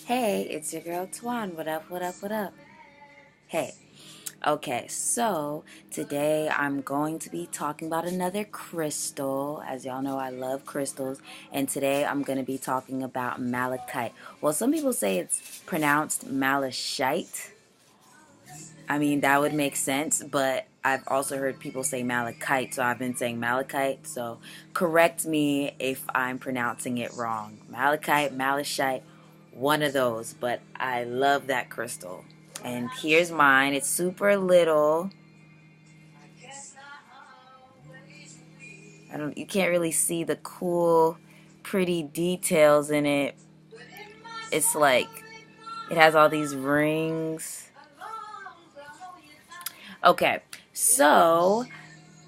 Hey, it's your girl Twan. What up, what up, what up? Hey. Okay, so today I'm going to be talking about another crystal. As y'all know, I love crystals. And today I'm going to be talking about malachite. Well, some people say it's pronounced malachite. I mean, that would make sense, but I've also heard people say malachite, so I've been saying malachite. So correct me if I'm pronouncing it wrong. Malachite, malachite, one of those, but I love that crystal. And here's mine. It's super little. You can't really see the cool, pretty details in it. It's like it has all these rings. Okay, so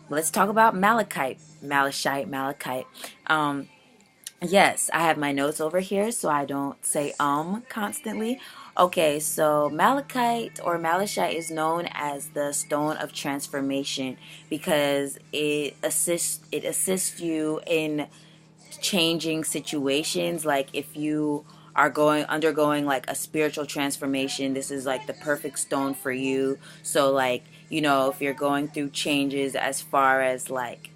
let's talk about malachite. Malachite. Um, yes, I have my notes over here so I don't say constantly. Okay, so malachite or malachite is known as the stone of transformation because it assists you in changing situations. Like if you are going undergoing like a spiritual transformation, this is like the perfect stone for you. So like, if you're going through changes as far as like,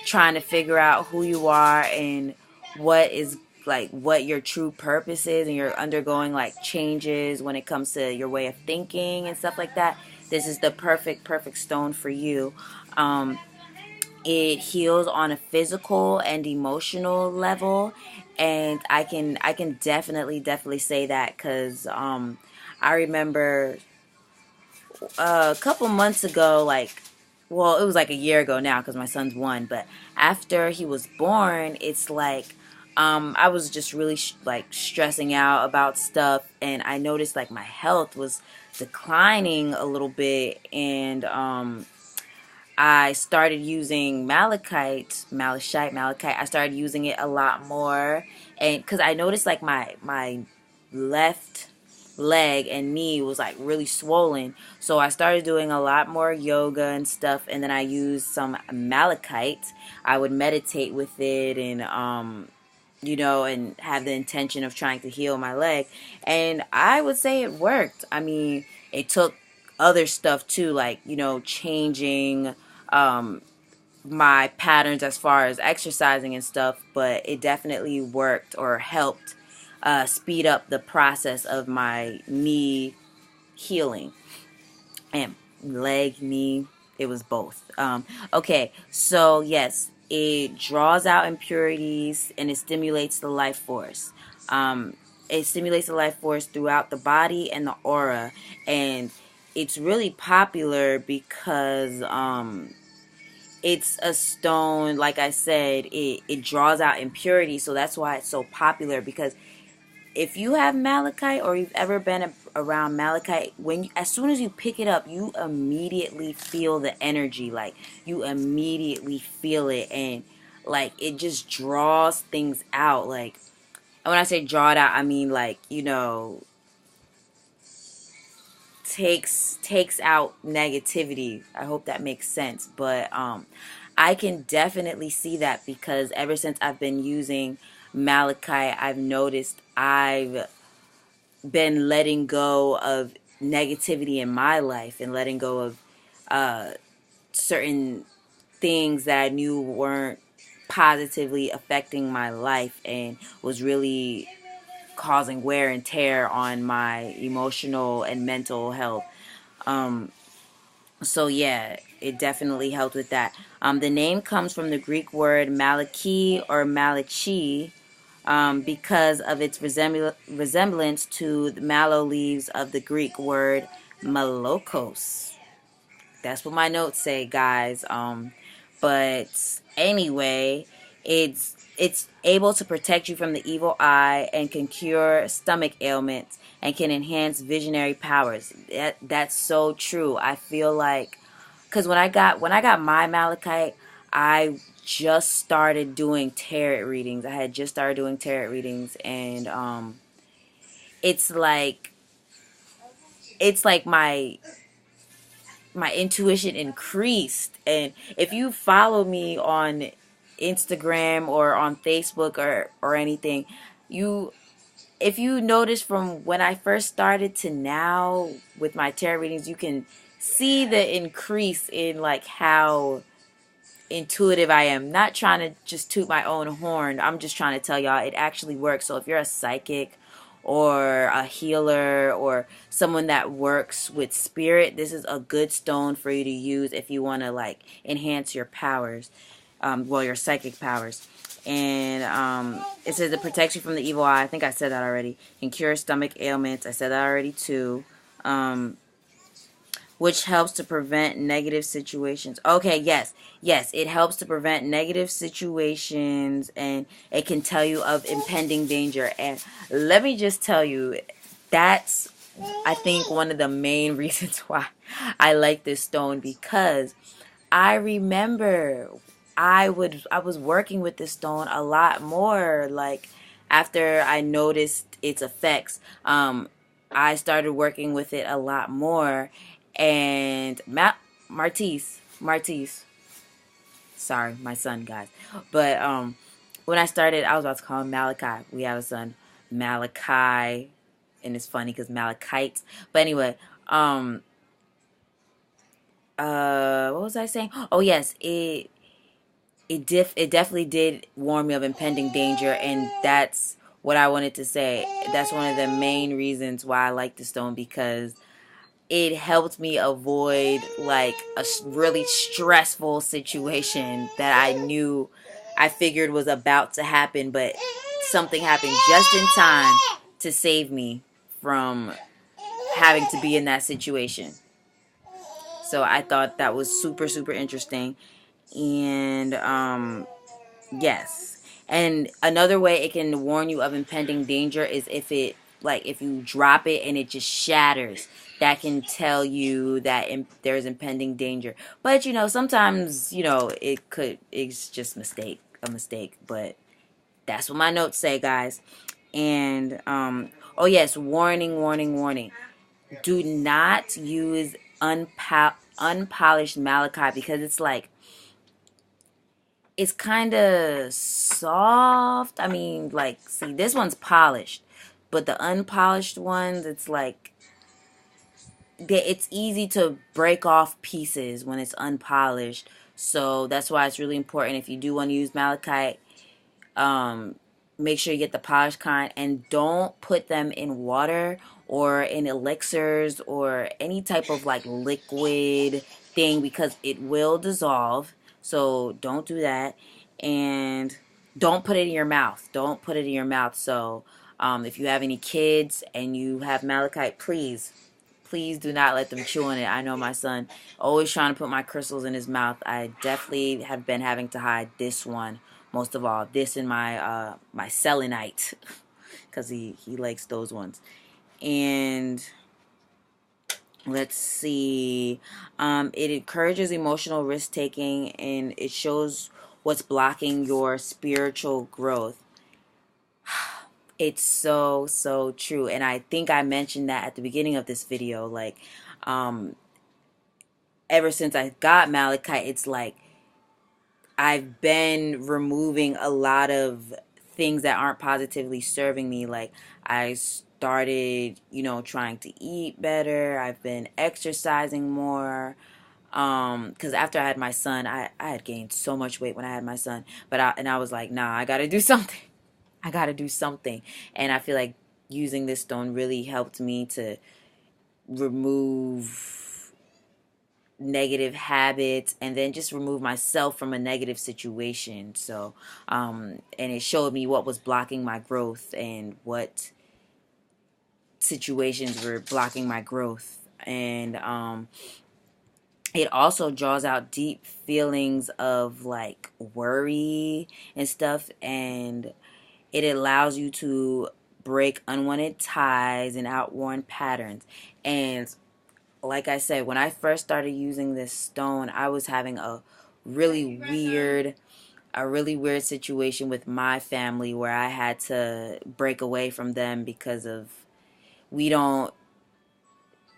trying to figure out who you are and what is like what your true purpose is, and you're undergoing like changes when it comes to your way of thinking and stuff like that, this is the perfect stone for you. It heals on a physical and emotional level, and I can definitely say that because I remember a couple months ago, like, well, it was like a year ago now because my son's one, but after he was born, it's like I was just really like stressing out about stuff, and I noticed like my health was declining a little bit, and I started using malachite. I started using it a lot more, and because I noticed like my left leg and knee was like really swollen, so I started doing a lot more yoga and stuff, and then I used some malachite. I would meditate with it, and and have the intention of trying to heal my leg, and I would say it worked. I mean, it took other stuff too, like changing um, my patterns as far as exercising and stuff, but it definitely worked or helped speed up the process of my knee healing and leg, knee. It was both. Okay, so yes, it draws out impurities and it stimulates the life force. It stimulates the life force throughout the body and the aura, and it's really popular because it's a stone, like I said, it draws out impurity, so that's why it's so popular. Because if you have malachite or you've ever been around malachite, as soon as you pick it up, you immediately feel the energy, like you immediately feel it, and like it just draws things out. Like, and when I say draw it out, I mean like takes out negativity. I hope that makes sense. But I can definitely see that because ever since I've been using malachite, I've noticed I've been letting go of negativity in my life and letting go of certain things that I knew weren't positively affecting my life and was really causing wear and tear on my emotional and mental health. Um, so yeah, it definitely helped with that. The name comes from the Greek word malaki or malachi, because of its resemblance to the mallow leaves of the Greek word malokos. That's what my notes say, guys. But anyway, it's able to protect you from the evil eye and can cure stomach ailments and can enhance visionary powers. That's so true. I feel like because when I got my malachite, I just started doing tarot readings. I had just started doing tarot readings, and it's like my intuition increased. And if you follow me on Instagram or on Facebook or anything, you if you notice from when I first started to now with my tarot readings, you can see the increase in like how intuitive I am. Not trying to just toot my own horn. I'm just trying to tell y'all it actually works. So if you're a psychic or a healer or someone that works with spirit, this is a good stone for you to use if you want to like enhance your powers, your psychic powers. And it says it protects you from the evil eye. I think I said that already. Can cure stomach ailments. I said that already too. Which helps to prevent negative situations. Okay, yes. Yes, it helps to prevent negative situations, and it can tell you of impending danger. And let me just tell you, that's, I think, one of the main reasons why I like this stone, because I remember I was working with this stone a lot more, like after I noticed its effects. I started working with it a lot more, and Martise, sorry, my son, guys, but when I started, I was about to call him Malachi. We have a son, Malachi, and it's funny because Malachite. But anyway, what was I saying? Oh yes, it definitely did warn me of impending danger, and that's what I wanted to say. That's one of the main reasons why I like the stone, because it helped me avoid like a really stressful situation that I figured was about to happen, but something happened just in time to save me from having to be in that situation. So I thought that was super, super interesting. And yes. And another way it can warn you of impending danger is if it, like, if you drop it and it just shatters. That can tell you that there's impending danger. But, sometimes, it's just a mistake. But that's what my notes say, guys. And, oh yes, warning, warning, warning. Do not use unpolished malachite, because it's kind of soft. I mean, like, see, this one's polished, but the unpolished ones, it's like, it's easy to break off pieces when it's unpolished. So that's why it's really important, if you do want to use malachite, make sure you get the polished kind, and don't put them in water or in elixirs or any type of like liquid thing, because it will dissolve. So don't do that. And don't put it in your mouth. Don't put it in your mouth. So if you have any kids and you have malachite, please do not let them chew on it. I know my son always trying to put my crystals in his mouth. I definitely have been having to hide this one, most of all. This and my selenite, because he likes those ones. And let's see. It encourages emotional risk taking, and it shows what's blocking your spiritual growth. It's so, so true. And I think I mentioned that at the beginning of this video. Like, ever since I got malachite, it's like I've been removing a lot of things that aren't positively serving me. Like, I started, trying to eat better. I've been exercising more. Because after I had my son, I had gained so much weight when I had my son. But I was like, nah, I got to do something. I got to do something. And I feel like using this stone really helped me to remove negative habits, and then just remove myself from a negative situation. So, and it showed me what was blocking my growth and what situations were blocking my growth. And, it also draws out deep feelings of like worry and stuff, and it allows you to break unwanted ties and outworn patterns. And like I said, when I first started using this stone, I was having really weird a really weird situation with my family, where I had to break away from them because of, we don't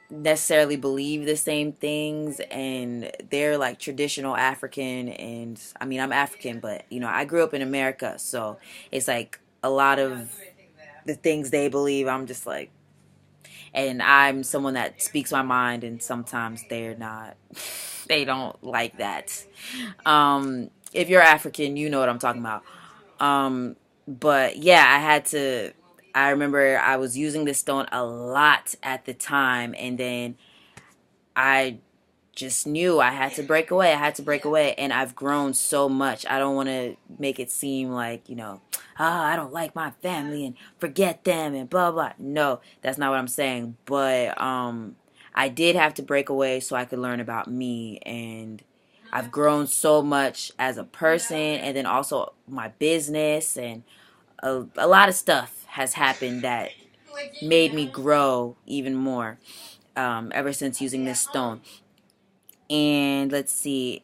necessarily believe the same things, and they're like traditional African, and I mean, I'm African, but I grew up in America, so it's like a lot of the things they believe. I'm just like, and I'm someone that speaks my mind, and sometimes they're not, they don't like that. If you're African, you know what I'm talking about. But yeah, I remember I was using this stone a lot at the time, and then I just knew I had to break away. I had to break away, and I've grown so much. I don't want to make it seem like, I don't like my family and forget them and blah blah. No, that's not what I'm saying. But I did have to break away so I could learn about me, and I've grown so much as a person, and then also my business, and a lot of stuff has happened that made me grow even more ever since using this stone. And let's see,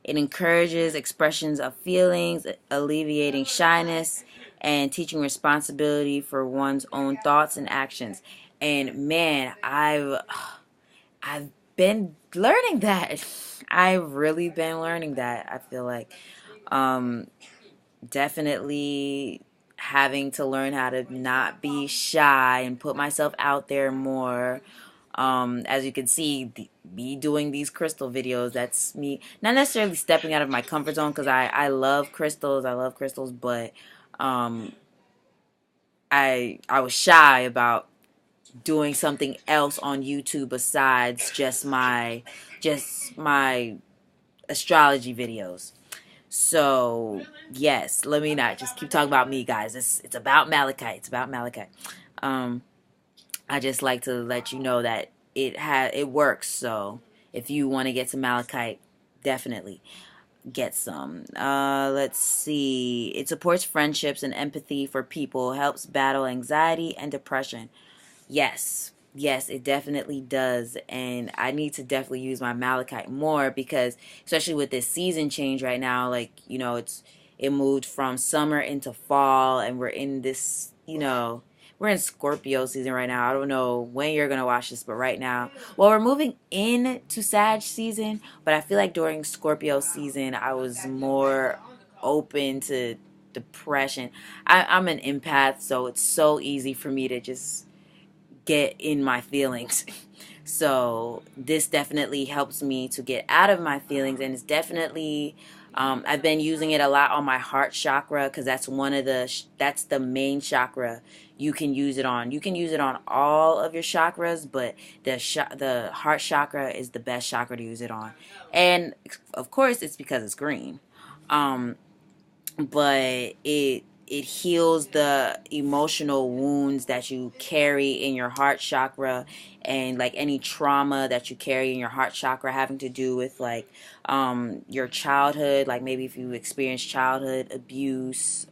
it encourages expressions of feelings, alleviating shyness, and teaching responsibility for one's own thoughts and actions. And man, I've been learning that. I've really been learning that. I feel like definitely having to learn how to not be shy and put myself out there more. As you can see, me doing these crystal videos, that's me not necessarily stepping out of my comfort zone, because I love crystals. I love crystals, but um, I was shy about doing something else on YouTube besides just my astrology videos. So yes, let me not just keep talking about me, guys. It's about Malachite. It's about Malachite. Um, I just like to let you know that it works. So if you want to get some Malachite, definitely get some. Let's see. It supports friendships and empathy for people, helps battle anxiety and depression. Yes. Yes, it definitely does. And I need to definitely use my Malachite more, because especially with this season change right now, like, it moved from summer into fall, and we're in this, we're in Scorpio season right now. I don't know when you're going to watch this, but right now, well, we're moving into Sag season, but I feel like during Scorpio season, I was more open to depression. I'm an empath, so it's so easy for me to just get in my feelings. So this definitely helps me to get out of my feelings, and it's definitely I've been using it a lot on my heart chakra, because that's the main chakra you can use it on. You can use it on all of your chakras, but the heart chakra is the best chakra to use it on, and of course it's because it's green. Um, but it heals the emotional wounds that you carry in your heart chakra, and like any trauma that you carry in your heart chakra having to do with like your childhood, like maybe if you experienced childhood abuse.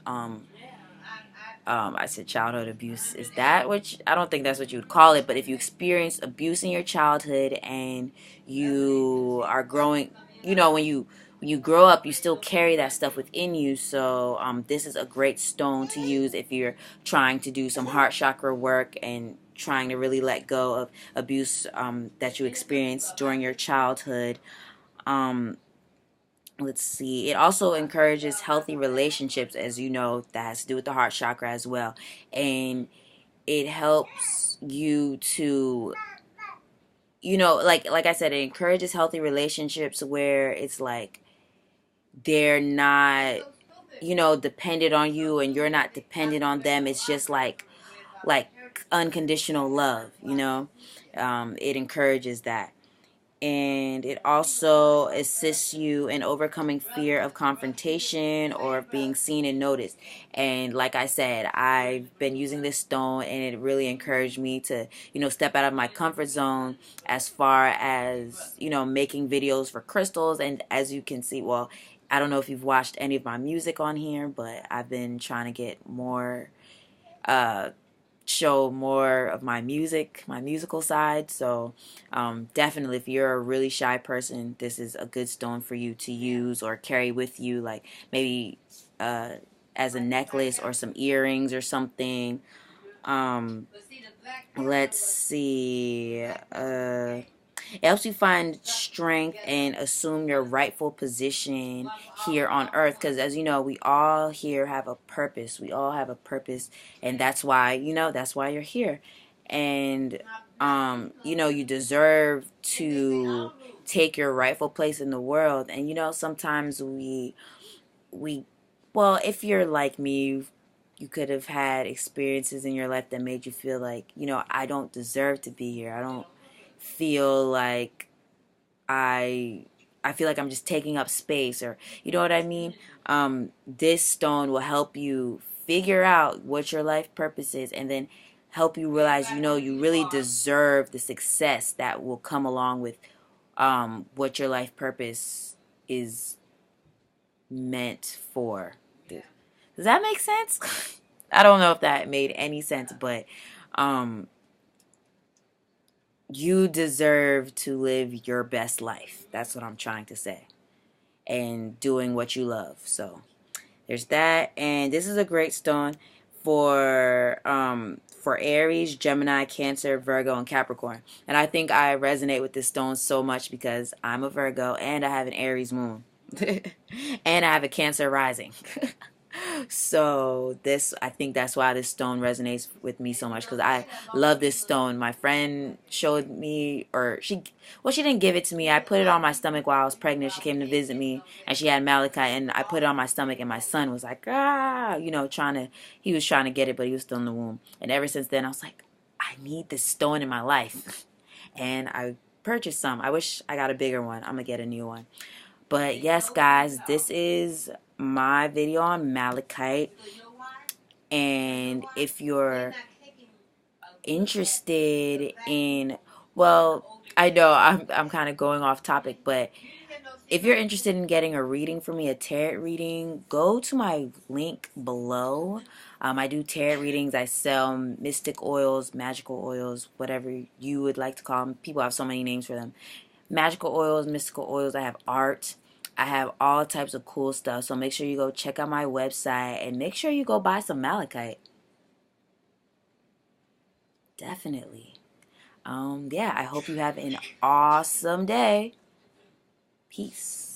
I said childhood abuse. Is that which I don't think that's what you would call it, but if you experience abuse in your childhood and you are growing, when you grow up, you still carry that stuff within you. So this is a great stone to use if you're trying to do some heart chakra work and trying to really let go of abuse that you experienced during your childhood. Um, let's see. It also encourages healthy relationships, as you know, that has to do with the heart chakra as well. And it helps you to, like I said, it encourages healthy relationships where it's like they're not, dependent on you, and you're not dependent on them. It's just like unconditional love, it encourages that. And it also assists you in overcoming fear of confrontation or of being seen and noticed. And like I said, I've been using this stone, and it really encouraged me to, step out of my comfort zone as far as, making videos for crystals. And as you can see, well, I don't know if you've watched any of my music on here, but I've been trying to get more uh show more of my musical side. So definitely, if you're a really shy person, this is a good stone for you to use or carry with you, like maybe uh, as a necklace or some earrings or something. Um, let's see. It helps you find strength and assume your rightful position here on earth. Because as you know, we all here have a purpose. We all have a purpose. And that's why, that's why you're here. And, you deserve to take your rightful place in the world. And, sometimes we well, if you're like me, you could have had experiences in your life that made you feel like, I don't deserve to be here. I don't feel like I feel like I'm just taking up space, or you know what I mean? This stone will help you figure out what your life purpose is, and then help you realize, you really deserve the success that will come along with what your life purpose is meant for. Does that make sense? I don't know if that made any sense, but um, you deserve to live your best life. That's what I'm trying to say. And doing what you love. So there's that. And this is a great stone for Aries, Gemini, Cancer, Virgo, and Capricorn. And I think I resonate with this stone so much because I'm a Virgo and I have an Aries moon. And I have a Cancer rising. So I think that's why this stone resonates with me so much, because I love this stone. My friend showed me, or she didn't give it to me. I put it on my stomach while I was pregnant. She came to visit me and she had Malachite, and I put it on my stomach, and my son was like, he was trying to get it, but he was still in the womb. And ever since then I was like, I need this stone in my life. And I purchased some. I wish I got a bigger one. I'm gonna get a new one. But yes, guys, this is my video on Malachite. And if you're interested in, well, I know I'm kind of going off topic, but if you're interested in getting a reading for me, a tarot reading, go to my link below. I do tarot readings. I sell mystic oils, magical oils, whatever you would like to call them. People have so many names for them. Magical oils, mystical oils. I have art. I have all types of cool stuff. So make sure you go check out my website and make sure you go buy some Malachite. Definitely. Yeah, I hope you have an awesome day. Peace.